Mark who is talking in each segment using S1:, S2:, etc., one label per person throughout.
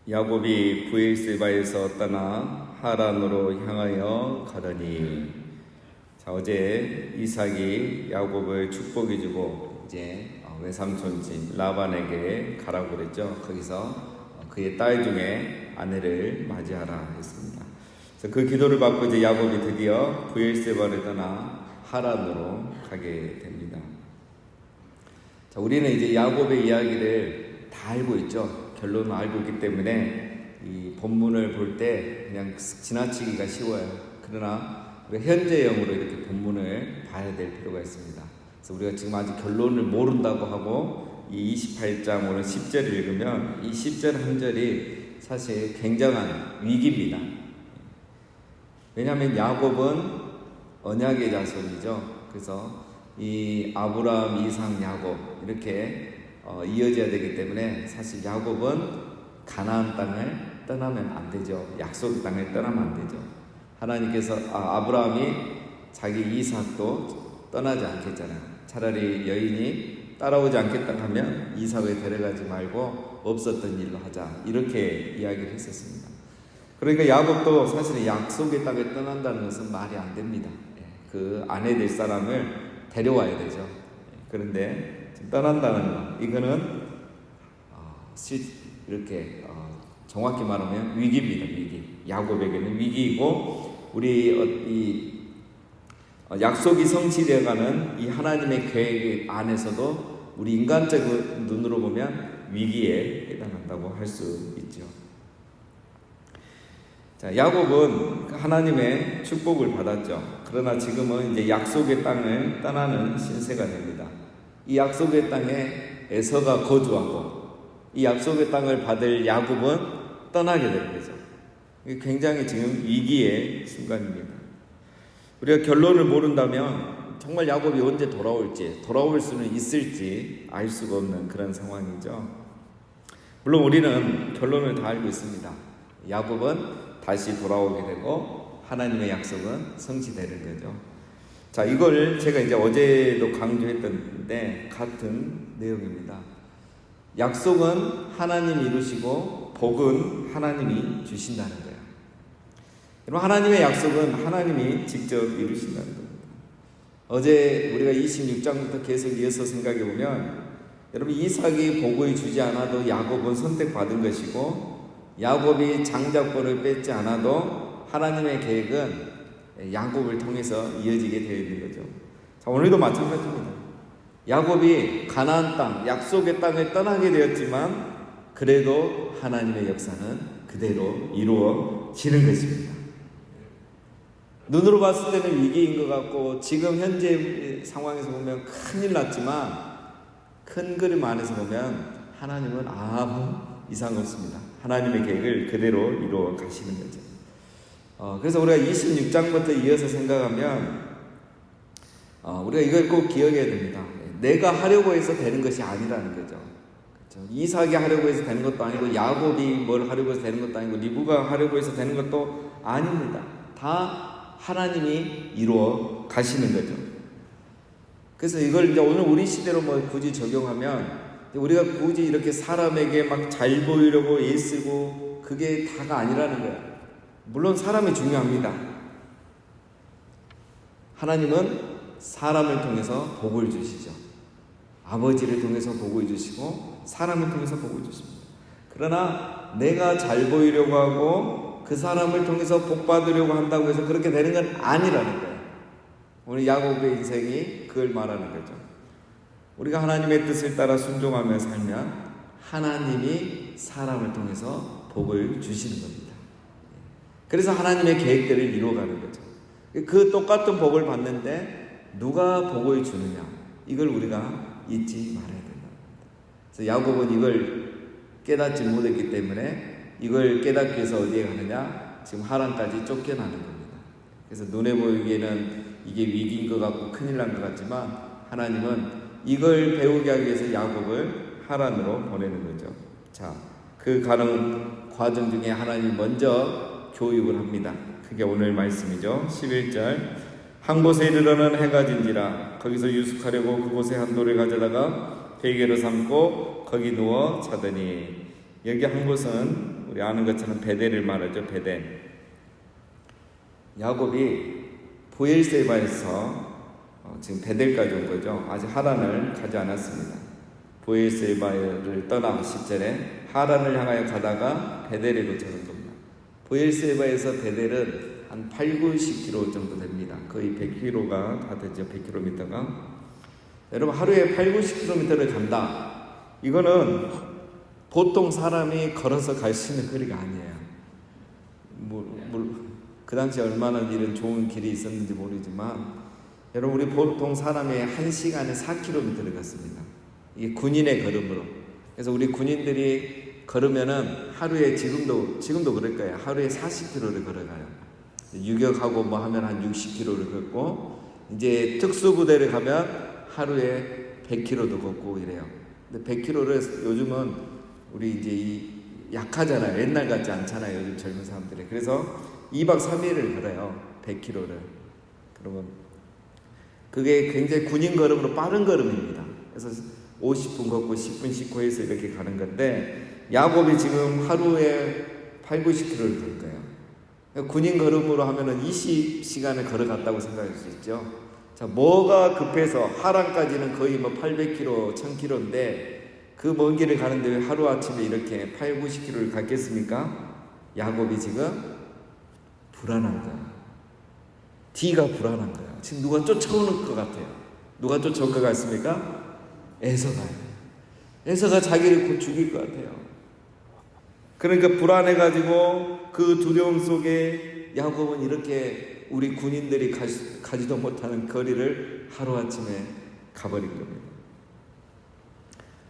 S1: 야곱이 브엘세바에서 떠나 하란으로 향하여 가더니, 자, 어제 이삭이 야곱을 축복해주고 이제 외삼촌집 라반에게 가라고 그랬죠. 거기서 그의 딸 중에 아내를 맞이하라 했습니다. 그래서 그 기도를 받고 이제 야곱이 드디어 브엘세바를 떠나 하란으로 가게 됩니다. 자, 우리는 이제 야곱의 이야기를 다 알고 있죠. 결론을 알고 있기 때문에 이 본문을 볼 때 그냥 지나치기가 쉬워요. 그러나 우리가 현재형으로 이렇게 본문을 봐야 될 필요가 있습니다. 그래서 우리가 지금 아직 결론을 모른다고 하고 이 28장 오늘 10절을 읽으면 이 10절 한 절이 사실 굉장한 위기입니다. 왜냐하면 야곱은 언약의 자손이죠. 그래서 이 아브라함, 이삭, 야곱 이렇게 이어져야 되기 때문에 사실 야곱은 가나안 땅을 떠나면 안 되죠. 약속의 땅을 떠나면 안 되죠. 하나님께서 아브라함이 자기 이삭도 떠나지 않겠잖아요. 차라리 여인이 따라오지 않겠다 하면 이삭을 데려가지 말고 없었던 일로 하자, 이렇게 이야기를 했었습니다. 그러니까 야곱도 사실은 약속의 땅을 떠난다는 것은 말이 안 됩니다. 그 아내 될 사람을 데려와야 되죠. 그런데 떠난다는 것, 이거는 이렇게 정확히 말하면 위기입니다. 위기. 야곱에게는 위기이고, 우리 약속이 성취되어가는 이 하나님의 계획 안에서도 우리 인간적 눈으로 보면 위기에 해당한다고 할 수 있죠. 자, 야곱은 하나님의 축복을 받았죠. 그러나 지금은 이제 약속의 땅을 떠나는 신세가 됩니다. 이 약속의 땅에 에서가 거주하고 이 약속의 땅을 받을 야곱은 떠나게 되는 거죠. 굉장히 지금 위기의 순간입니다. 우리가 결론을 모른다면 정말 야곱이 언제 돌아올지, 돌아올 수는 있을지 알 수가 없는 그런 상황이죠. 물론 우리는 결론을 다 알고 있습니다. 야곱은 다시 돌아오게 되고 하나님의 약속은 성취되는 거죠. 자, 이걸 제가 이제 어제도 강조했던데 같은 내용입니다. 약속은 하나님이 이루시고 복은 하나님이 주신다는 거예요. 여러분, 하나님의 약속은 하나님이 직접 이루신다는 겁니다. 어제 우리가 26장부터 계속 이어서 생각해 보면, 여러분, 이삭이 복을 주지 않아도 야곱은 선택받은 것이고, 야곱이 장자권을 뺏지 않아도 하나님의 계획은 야곱을 통해서 이어지게 되어 있는 거죠. 자, 오늘도 마찬가지입니다. 야곱이 가나안 땅, 약속의 땅을 떠나게 되었지만 그래도 하나님의 역사는 그대로 이루어지는 것입니다. 눈으로 봤을 때는 위기인 것 같고, 지금 현재 상황에서 보면 큰일 났지만 큰 그림 안에서 보면 하나님은 아무 이상 없습니다. 하나님의 계획을 그대로 이루어 가시는 거죠. 그래서 우리가 26장부터 이어서 생각하면 우리가 이걸 꼭 기억해야 됩니다. 내가 하려고 해서 되는 것이 아니라는 거죠. 그렇죠? 이삭이 하려고 해서 되는 것도 아니고, 야곱이 뭘 하려고 해서 되는 것도 아니고, 리브가 하려고 해서 되는 것도 아닙니다. 다 하나님이 이루어 가시는 거죠. 그래서 이걸 이제 오늘 우리 시대로 뭐 굳이 적용하면, 우리가 굳이 이렇게 사람에게 막 잘 보이려고 애쓰고 그게 다가 아니라는 거예요. 물론 사람이 중요합니다. 하나님은 사람을 통해서 복을 주시죠. 아버지를 통해서 복을 주시고 사람을 통해서 복을 주십니다. 그러나 내가 잘 보이려고 하고 그 사람을 통해서 복 받으려고 한다고 해서 그렇게 되는 건 아니라는 거예요. 오늘 야곱의 인생이 그걸 말하는 거죠. 우리가 하나님의 뜻을 따라 순종하며 살면 하나님이 사람을 통해서 복을 주시는 겁니다. 그래서 하나님의 계획들을 이루어가는 거죠. 그 똑같은 복을 받는데 누가 복을 주느냐, 이걸 우리가 잊지 말아야 된다. 그래서 야곱은 이걸 깨닫지 못했기 때문에 이걸 깨닫기 위해서 어디에 가느냐, 지금 하란까지 쫓겨나는 겁니다. 그래서 눈에 보이기에는 이게 위기인 것 같고 큰일 난 것 같지만 하나님은 이걸 배우게 하기 위해서 야곱을 하란으로 보내는 거죠. 자, 그 가는 과정 중에 하나님이 먼저 교육을 합니다. 그게 오늘 말씀이죠. 11절, 한 곳에 이르러는 해가 진지라 거기서 유숙하려고 그곳에 한 돌을 가져다가 베개로 삼고 거기 누워 자더니, 여기 한 곳은 우리 아는 것처럼 베델을 말하죠. 베델. 야곱이 보엘세바에서 지금 베델까지 온 거죠. 아직 하란을 가지 않았습니다. 보엘세바를 떠나 10절에 하란을 향하여 가다가 베델에 도착한 겁니다. 보엘세바에서 베델은 한 8, 90km 정도 됩니다. 거의 100km가 다 되죠. 100km가. 여러분 하루에 8, 90km를 간다. 이거는 보통 사람이 걸어서 갈 수 있는 거리가 아니에요. 그 당시에 얼마나 이런 좋은 길이 있었는지 모르지만 여러분 우리 보통 사람이 1시간에 4km를 갔습니다. 이게 군인의 걸음으로. 그래서 우리 군인들이 걸으면은 하루에 지금도 그럴 거예요. 하루에 40km를 걸어가요. 유격하고 뭐 하면 한 60km를 걷고 이제 특수부대를 가면 하루에 100km도 걷고 이래요. 근데 100km를 요즘은 우리 이제 약하잖아요. 옛날 같지 않잖아요. 요즘 젊은 사람들이. 그래서 2박 3일을 걸어요. 100km를. 그러면 그게 굉장히 군인 걸음으로 빠른 걸음입니다. 그래서 50분 걷고 10분 씻고 해서 이렇게 가는 건데 야곱이 지금 하루에 8, 90km를 걸 거예요. 군인 걸음으로 하면은 20시간을 걸어갔다고 생각할 수 있죠. 자, 뭐가 급해서 하란까지는 거의 뭐 800km, 1000km인데 그 먼 길을 가는데 왜 하루아침에 이렇게 8, 90km를 갔겠습니까? 야곱이 지금 불안한 거야. 뒤가 불안한 거야. 지금 누가 쫓아오는 것 같아요. 누가 쫓아올 것 같습니까? 에서가요. 에서가 자기를 곧 죽일 것 같아요. 그러니까 불안해가지고 그 두려움 속에 야곱은 이렇게 우리 군인들이 가지도 못하는 거리를 하루아침에 가버린 겁니다.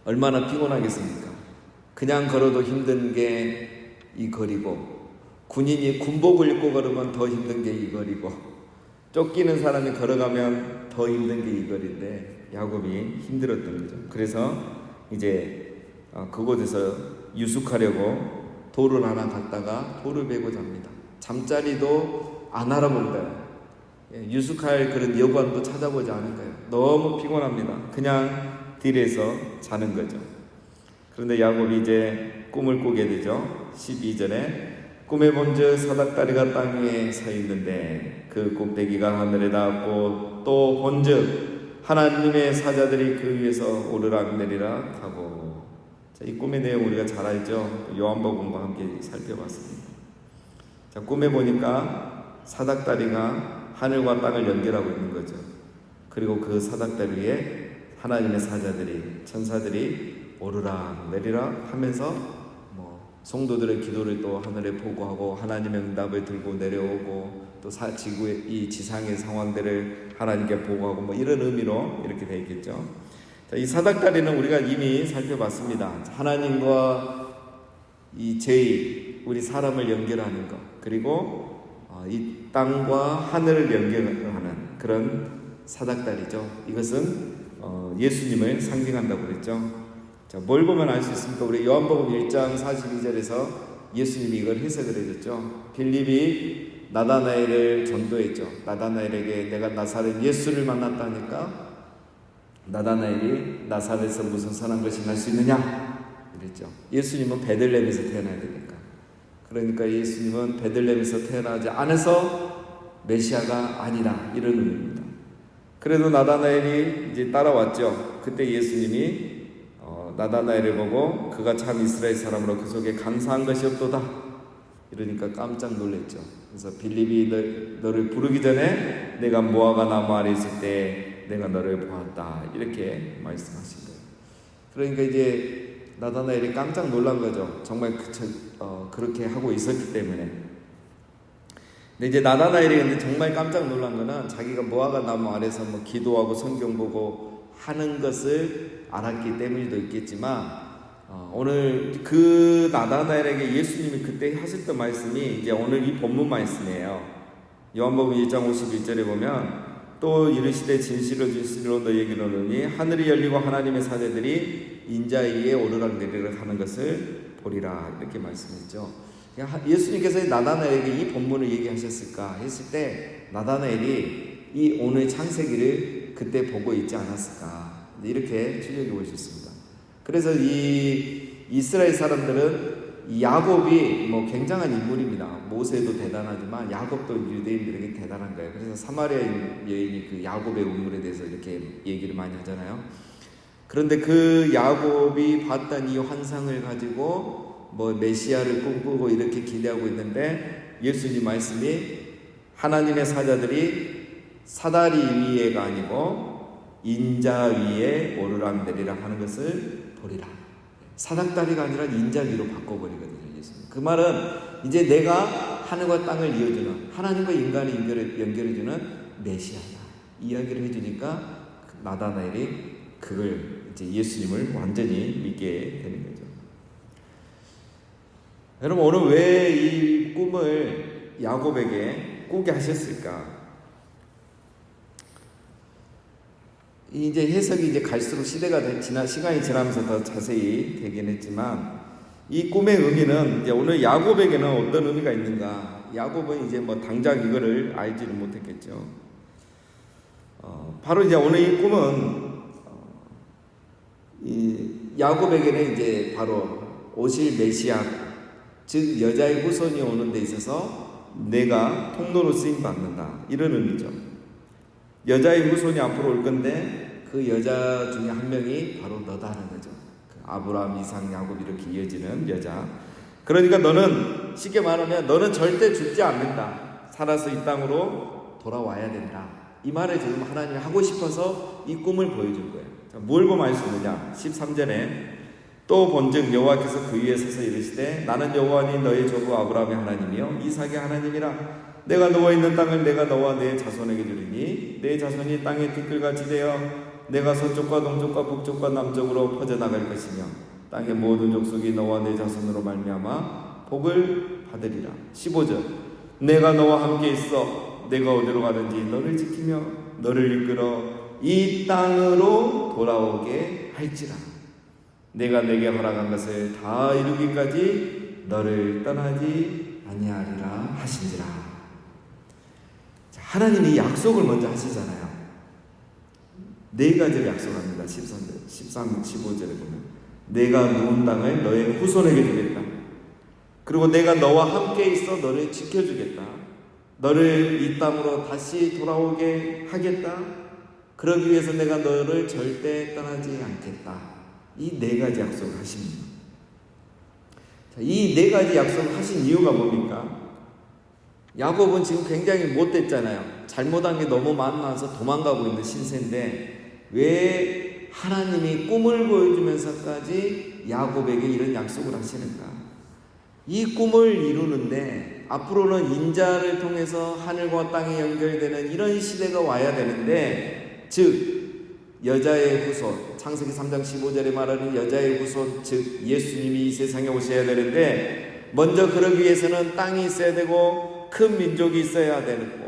S1: 얼마나 피곤하겠습니까? 그냥 걸어도 힘든 게 이 거리고 군인이 군복을 입고 걸으면 더 힘든 게 이 거리고 쫓기는 사람이 걸어가면 더 힘든 게 이 거리인데 야곱이 힘들었던 거죠. 그래서 이제 그곳에서 유숙하려고 돌을 하나 갖다가 돌을 베고 잡니다. 잠자리도 안 알아본 거예요. 유숙할 그런 여관도 찾아보지 않은 거예요. 너무 피곤합니다. 그냥 딜에서 자는 거죠. 그런데 야곱이 이제 꿈을 꾸게 되죠. 12절에 꿈에 본즉 사닥다리가 땅 위에 서 있는데 그 꼭대기가 하늘에 닿았고 또 본즉 하나님의 사자들이 그 위에서 오르락내리락 하고. 자, 이 꿈의 내용 우리가 잘 알죠. 요한복음과 함께 살펴봤습니다. 자, 꿈에 보니까 사닥다리가 하늘과 땅을 연결하고 있는 거죠. 그리고 그 사닥다리 위에 하나님의 사자들이, 천사들이 오르락 내리락 하면서 성도들의 기도를 또 하늘에 보고하고 하나님의 응답을 들고 내려오고 또 지구의 이 지상의 상황들을 하나님께 보고하고 이런 의미로 이렇게 되어 있겠죠. 자, 이 사닥다리는 우리가 이미 살펴봤습니다. 하나님과 이 죄의 우리 사람을 연결하는 것, 그리고 이 땅과 하늘을 연결하는 그런 사닥다리죠. 이것은 예수님을 상징한다고 그랬죠. 자, 뭘 보면 알 수 있습니까? 우리 요한복음 1장 42절에서 예수님이 이걸 해석을 해줬죠. 빌립이 나다나엘을 전도했죠. 나다나엘에게 내가 나사렛 예수를 만났다니까 나다나엘이 나사렛에서 무슨 선한 것이 날 수 있느냐 이랬죠. 예수님은 베들레헴에서 태어나야 되니까. 그러니까 예수님은 베들레헴에서 태어나지 않아서 메시아가 아니다 이런 의미입니다. 그래도 나다나엘이 이제 따라왔죠. 그때 예수님이 나다나엘을 보고 그가 참 이스라엘 사람으로 그 속에 강사한 것이 없도다 이러니까 깜짝 놀랐죠. 그래서 빌립이 너를 부르기 전에 내가 무화과 나무 아래 있을 때 내가 너를 보았다 이렇게 말씀하신 거예요. 그러니까 이제 나다나엘이 깜짝 놀란 거죠. 정말 그렇게 하고 있었기 때문에. 근데 이제 나다나엘이 정말 깜짝 놀란 거는 자기가 무화과 나무 아래서 기도하고 성경 보고 하는 것을 알았기 때문이도 있겠지만 오늘 그 나다나엘에게 예수님이 그때 하셨던 말씀이 이제 오늘 이 본문 말씀이에요. 요한복음 1장 51절에 보면 또 이르시되 진실로 너희에게 이르노니 하늘이 열리고 하나님의 사자들이 인자의 위에 오르락내리락 하는 것을 보리라 이렇게 말씀했죠. 예수님께서 나다나엘에게 이 본문을 얘기하셨을까 했을 때 나다나엘이 이 오늘 창세기를 그때 보고 있지 않았을까 이렇게 추적해 보셨습니다. 그래서 이 이스라엘 사람들은 이 야곱이 뭐 굉장한 인물입니다. 모세도 대단하지만 야곱도 유대인들에게 대단한 거예요. 그래서 사마리아 여인이 그 야곱의 우물에 대해서 이렇게 얘기를 많이 하잖아요. 그런데 그 야곱이 봤던 이 환상을 가지고 뭐 메시아를 꿈꾸고 이렇게 기대하고 있는데, 예수님 말씀이 하나님의 사자들이 사다리 위에가 아니고 인자 위에 오르락내리락 하는 것을 보리라. 사닥다리가 아니라 인자 위로 바꿔버리거든요, 예수님. 그 말은 이제 내가 하늘과 땅을 이어주는, 하나님과 인간을 연결해주는 메시아다 이야기를 해주니까 나다나엘이 그걸 이제 예수님을 완전히 믿게 되는 거죠. 여러분, 오늘 왜 이 꿈을 야곱에게 꾸게 하셨을까? 이제 해석이 이제 갈수록 시간이 지나면서 더 자세히 되긴 했지만, 이 꿈의 의미는 이제 오늘 야곱에게는 어떤 의미가 있는가? 야곱은 이제 뭐 당장 이거를 알지는 못했겠죠. 바로 이제 오늘 이 꿈은 이 야곱에게는 이제 바로 오실 메시아, 즉 여자의 후손이 오는 데 있어서 내가 통로로 쓰임 받는다, 이런 의미죠. 여자의 후손이 앞으로 올 건데 그 여자 중에 한 명이 바로 너다는 거죠. 그 아브라함, 이삭, 야곱 이렇게 이어지는 여자. 그러니까 너는, 쉽게 말하면 너는 절대 죽지 않는다. 살아서 이 땅으로 돌아와야 된다. 이 말을 지금 하나님이 하고 싶어서 이 꿈을 보여준 거예요. 자, 뭘 보면 알 수 있느냐? 13절에 또 본즉 여호와께서 그 위에 서서 이르시되 나는 여호와니 너의 조부 아브라함의 하나님이요 이삭의 하나님이라. 내가 누워있는 땅을 내가 너와 내 자손에게 주리니 내 자손이 땅의 티끌같이 되어 내가 서쪽과 동쪽과 북쪽과 남쪽으로 퍼져나갈 것이며 땅의 모든 족속이 너와 내 자손으로 말미암아 복을 받으리라. 15절 내가 너와 함께 있어 내가 어디로 가든지 너를 지키며 너를 이끌어 이 땅으로 돌아오게 할지라. 내가 내게 허락한 것을 다 이루기까지 너를 떠나지 아니하리라 하신지라. 하나님이 약속을 먼저 하시잖아요. 네 가지를 약속합니다. 13, 15절에 보면 내가 누운 땅을 너의 후손에게 주겠다. 그리고 내가 너와 함께 있어 너를 지켜주겠다. 너를 이 땅으로 다시 돌아오게 하겠다. 그러기 위해서 내가 너를 절대 떠나지 않겠다. 이 네 가지 약속을 하십니다. 이 네 가지 약속을 하신 이유가 뭡니까? 야곱은 지금 굉장히 못됐잖아요. 잘못한 게 너무 많아서 도망가고 있는 신세인데 왜 하나님이 꿈을 보여주면서까지 야곱에게 이런 약속을 하시는가? 이 꿈을 이루는데 앞으로는 인자를 통해서 하늘과 땅이 연결되는 이런 시대가 와야 되는데, 즉 여자의 후손, 창세기 3장 15절에 말하는 여자의 후손, 즉 예수님이 이 세상에 오셔야 되는데 먼저 그러기 위해서는 땅이 있어야 되고 큰 민족이 있어야 되고,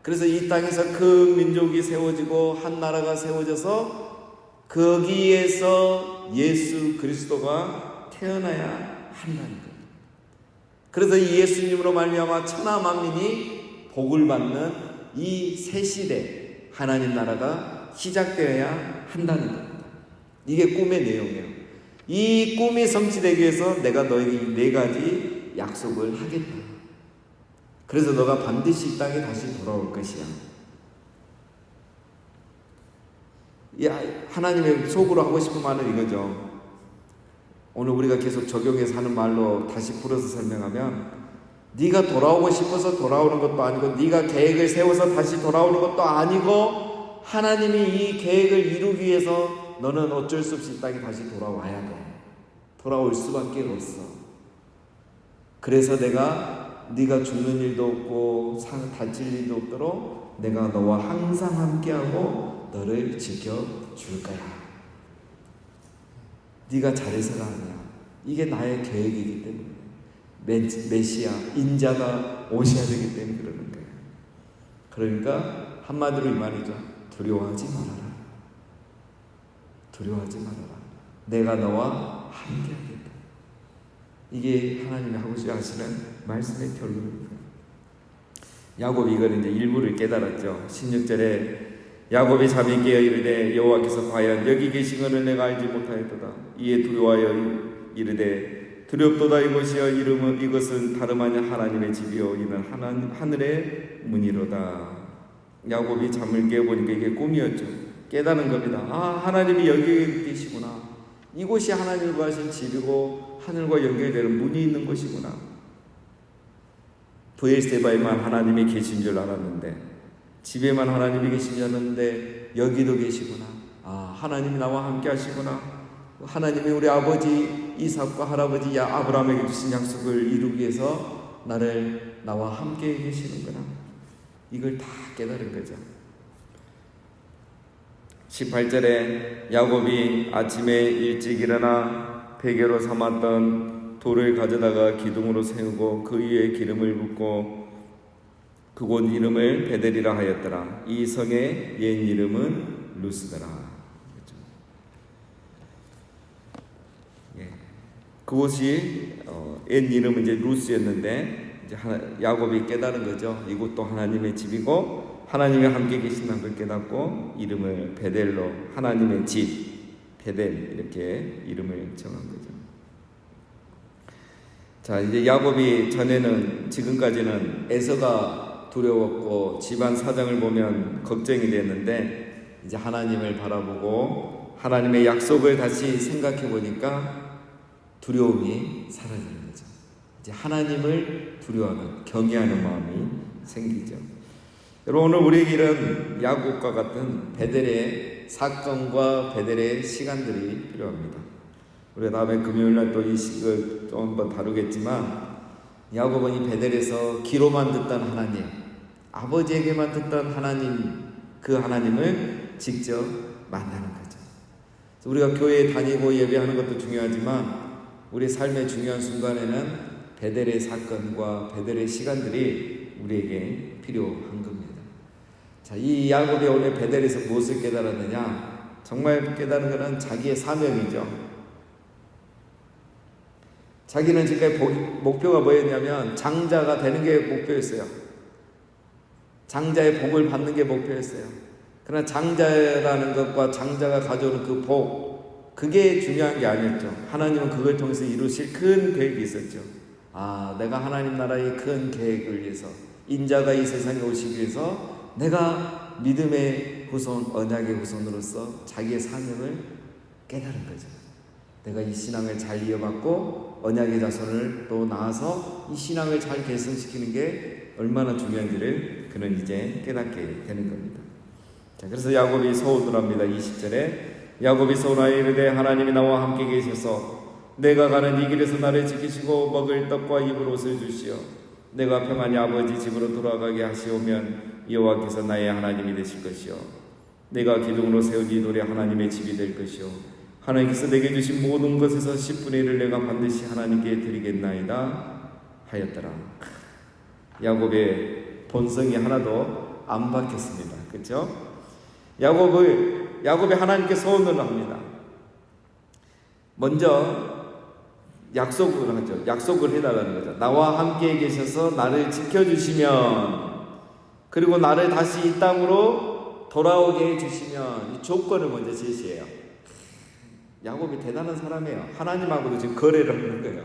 S1: 그래서 이 땅에서 큰 민족이 세워지고 한 나라가 세워져서 거기에서 예수 그리스도가 태어나야 한다는 거예요. 그래서 이 예수님으로 말미암아 천하 만민이 복을 받는 이 새 시대 하나님 나라가 시작되어야 한다는 겁니다. 이게 꿈의 내용이에요. 이 꿈이 성취되기 위해서 내가 너에게 이 네 가지 약속을 하겠다. 그래서 너가 반드시 이 땅에 다시 돌아올 것이야. 하나님의 속으로 하고 싶은 말은 이거죠. 오늘 우리가 계속 적용해서 하는 말로 다시 풀어서 설명하면, 네가 돌아오고 싶어서 돌아오는 것도 아니고 네가 계획을 세워서 다시 돌아오는 것도 아니고, 하나님이 이 계획을 이루기 위해서 너는 어쩔 수 없이 이 땅에 다시 돌아와야 돼. 돌아올 수밖에 없어. 그래서 네가 죽는 일도 없고 다칠 일도 없도록 내가 너와 항상 함께하고 너를 지켜줄 거야. 네가 잘해서가 아니야. 이게 나의 계획이기 때문에 메시아, 인자가 오셔야 되기 때문에 그러는 거예요. 그러니까 한마디로 이 말이죠. 두려워하지 말아라. 두려워하지 말아라. 내가 너와 함께하겠다. 이게 하나님이 하고 하시는 말씀의 결론입니다. 야곱이 이걸 이제 일부를 깨달았죠. 16절에 야곱이 잠이 깨어 이르되 여호와께서 과연 여기 계신 것을 내가 알지 못하였도다. 이에 두려워하여 이르되 두렵도다 이곳이여 이것은 다름 아닌 하나님의 집이요 이는 하늘의 문이로다. 야곱이 잠을 깨보니까 이게 꿈이었죠. 깨닫는 겁니다. 아, 하나님이 여기 계시구나. 이곳이 하나님과 하신 집이고 하늘과 연결되는 문이 있는 곳이구나. 브엘세바에만 하나님이 계신 줄 알았는데, 집에만 하나님이 계신 줄 알았는데 여기도 계시구나. 아, 하나님이 나와 함께 하시구나. 하나님이 우리 아버지 이삭과 할아버지 아브라함에게 주신 약속을 이루기 위해서 나와 함께 계시는구나. 이걸 다 깨달은 거죠. 18절에 야곱이 아침에 일찍 일어나 베개로 삼았던 돌을 가져다가 기둥으로 세우고 그 위에 기름을 붓고 그곳 이름을 베델이라 하였더라. 이 성의 옛 이름은 루스더라. 그곳이 옛 이름은 이제 루스였는데, 이제 야곱이 깨달은 거죠. 이곳도 하나님의 집이고 하나님이 함께 계신다는 걸 깨닫고 이름을 베델로, 하나님의 집 베델, 이렇게 이름을 정한 거죠. 자, 이제 야곱이 전에는, 지금까지는 에서가 두려웠고 집안 사정을 보면 걱정이 됐는데, 이제 하나님을 바라보고 하나님의 약속을 다시 생각해 보니까 두려움이 사라지는 거죠. 이제 하나님을 두려워하는, 경외하는 마음이 생기죠. 여러분, 오늘 우리에게 이런 야곱과 같은 베델의 사건과 베델의 시간들이 필요합니다. 우리가 다음에 금요일날 또 이 시를 또 한번 다루겠지만, 야곱은 이 베델에서 귀로만 듣던 하나님, 아버지에게만 듣던 하나님, 그 하나님을 직접 만나는 거죠. 우리가 교회에 다니고 예배하는 것도 중요하지만 우리 삶의 중요한 순간에는 베델의 사건과 베델의 시간들이 우리에게 필요한 겁니다. 자, 이 야곱이 오늘 베델에서 무엇을 깨달았느냐? 정말 깨달은 것은 자기의 사명이죠. 자기는 지금까지 목표가 뭐였냐면 장자가 되는 게 목표였어요. 장자의 복을 받는 게 목표였어요. 그러나 장자라는 것과 장자가 가져오는 그 복, 그게 중요한 게 아니었죠. 하나님은 그걸 통해서 이루실 큰 계획이 있었죠. 아, 내가 하나님 나라의 큰 계획을 위해서, 인자가 이 세상에 오시기 위해서 내가 믿음의 후손, 언약의 후손으로서 자기의 사명을 깨달은 거죠. 내가 이 신앙을 잘 이어받고 언약의 자손을 또 낳아서 이 신앙을 잘 계승시키는 게 얼마나 중요한지를 그는 이제 깨닫게 되는 겁니다. 자, 그래서 야곱이 소원을 합니다. 20절에 야곱이 소원하여 이르되 하나님이 나와 함께 계셔서 내가 가는 이 길에서 나를 지키시고 먹을 떡과 입을 옷을 주시어 내가 평안히 아버지 집으로 돌아가게 하시오면 여호와께서 나의 하나님이 되실 것이요 내가 기둥으로 세운 이 돌이 하나님의 집이 될 것이요 하나님께서 내게 주신 모든 것에서 10분의 1을 내가 반드시 하나님께 드리겠나이다 하였더라. 야곱의 본성이 하나도 안 바뀌었습니다. 그렇죠? 야곱이 하나님께 소원을 합니다. 먼저 약속을 하죠. 약속을 해달라는 거죠. 나와 함께 계셔서 나를 지켜주시면, 그리고 나를 다시 이 땅으로 돌아오게 해주시면, 이 조건을 먼저 제시해요. 야곱이 대단한 사람이에요. 하나님하고도 지금 거래를 하는 거예요.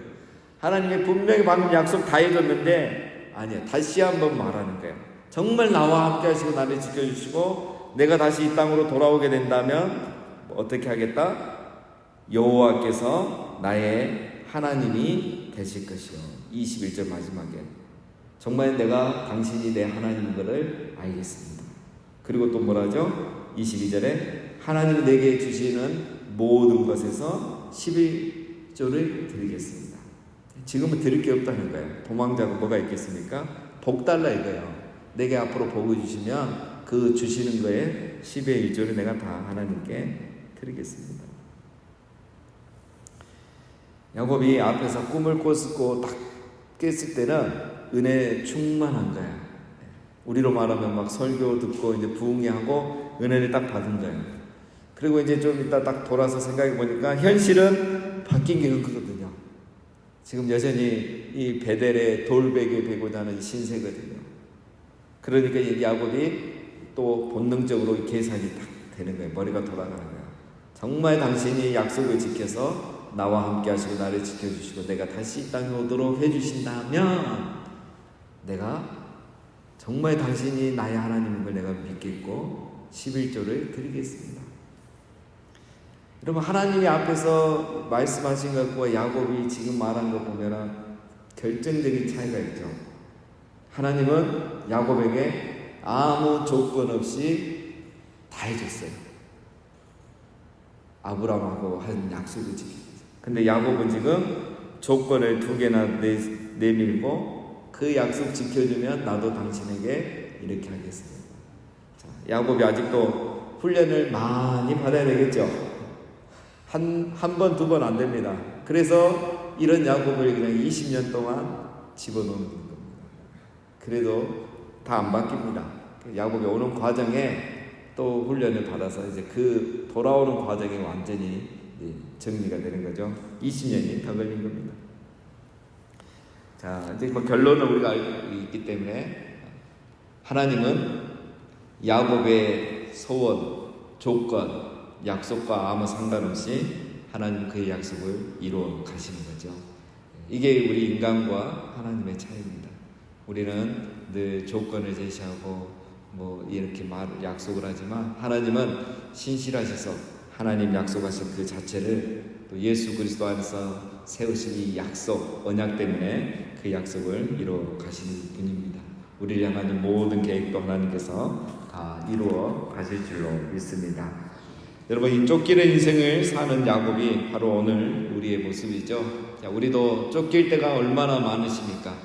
S1: 하나님이 분명히 방금 약속 다 해줬는데 아니야, 다시 한번 말하는 거예요. 정말 나와 함께 하시고 나를 지켜주시고 내가 다시 이 땅으로 돌아오게 된다면 어떻게 하겠다? 여호와께서 나의 하나님이 되실 것이요. 21절 마지막에 정말 내가 당신이 내 하나님인 것을 알겠습니다. 그리고 또 뭐라죠? 22절에 하나님이 내게 주시는 모든 것에서 11조를 드리겠습니다. 지금은 드릴 게 없다는 거예요. 도망자가 뭐가 있겠습니까? 복 달라 이거예요. 내게 앞으로 복을 주시면 그 주시는 거에 10의 1조를 내가 다 하나님께 드리겠습니다. 야곱이 앞에서 꿈을 꿨고 딱 깼을 때는 은혜에 충만한 거예요. 우리로 말하면 막 설교 듣고 이제 부흥회하고 은혜를 딱 받은 거예요. 그리고 이제 좀 이따 딱 돌아서 생각해 보니까 현실은 바뀐 게 그거거든요. 지금 여전히 이 베델의 돌베개 베고자 하는 신세거든요. 그러니까 이 야곱이 또 본능적으로 계산이 딱 되는 거예요. 머리가 돌아가는 거예요. 정말 당신이 약속을 지켜서 나와 함께 하시고 나를 지켜주시고 내가 다시 이 땅에 오도록 해주신다면 내가 정말 당신이 나의 하나님인 걸 내가 믿겠고 11조를 드리겠습니다. 여러분, 하나님이 앞에서 말씀하신 것과 야곱이 지금 말한 것 보면 결정적인 차이가 있죠. 하나님은 야곱에게 아무 조건 없이 다 해줬어요. 아브라함하고 한 약속을 지키고. 근데 야곱은 지금 조건을 2개나 내밀고 그 약속 지켜주면 나도 당신에게 이렇게 하겠습니다. 자, 야곱이 아직도 훈련을 많이 받아야 되겠죠. 한 번, 2번 안 됩니다. 그래서 이런 야곱을 그냥 20년 동안 집어넣는 겁니다. 그래도 다 안 바뀝니다. 야곱이 오는 과정에 또 훈련을 받아서 이제 그 돌아오는 과정이 완전히 정리가 되는 거죠. 20년이 더 걸린 겁니다. 자, 이제 뭐 결론을 우리가 알고 있기 때문에 하나님은 야곱의 소원, 조건, 약속과 아무 상관없이 하나님 그의 약속을 이루어 가시는 거죠. 이게 우리 인간과 하나님의 차이입니다. 우리는 늘 조건을 제시하고 뭐 이렇게 약속을 하지만 하나님은 신실하셔서 하나님 약속하신 그 자체를 또 예수 그리스도 안에서 세우신 이 약속, 언약 때문에 그 약속을 이루어 가시는 분입니다. 우리를 향하는 모든 계획도 하나님께서 다 이루어 가실 줄로 믿습니다. 여러분, 이 쫓기는 인생을 사는 야곱이 바로 오늘 우리의 모습이죠. 자, 우리도 쫓길 때가 얼마나 많으십니까?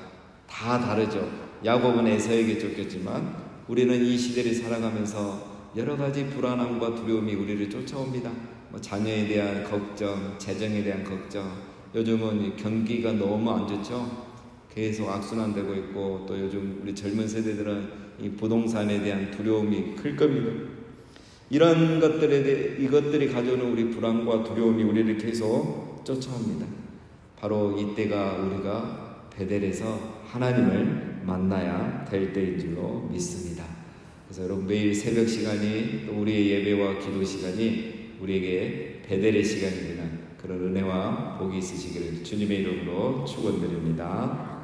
S1: 다 다르죠. 야곱은 에서에게 쫓겼지만 우리는 이 시대를 살아가면서 여러 가지 불안함과 두려움이 우리를 쫓아옵니다. 뭐 자녀에 대한 걱정, 재정에 대한 걱정, 요즘은 경기가 너무 안 좋죠. 계속 악순환되고 있고 또 요즘 우리 젊은 세대들은 이 부동산에 대한 두려움이 클 겁니다. 이런 이것들이 가져오는 우리 불안과 두려움이 우리를 계속 쫓아옵니다. 바로 이때가 우리가 베델에서 하나님을 만나야 될 때인 줄로 믿습니다. 그래서 여러분, 매일 새벽 시간이 또 우리의 예배와 기도 시간이 우리에게 베델의 시간이 되는 그런 은혜와 복이 있으시기를 주님의 이름으로 축원드립니다.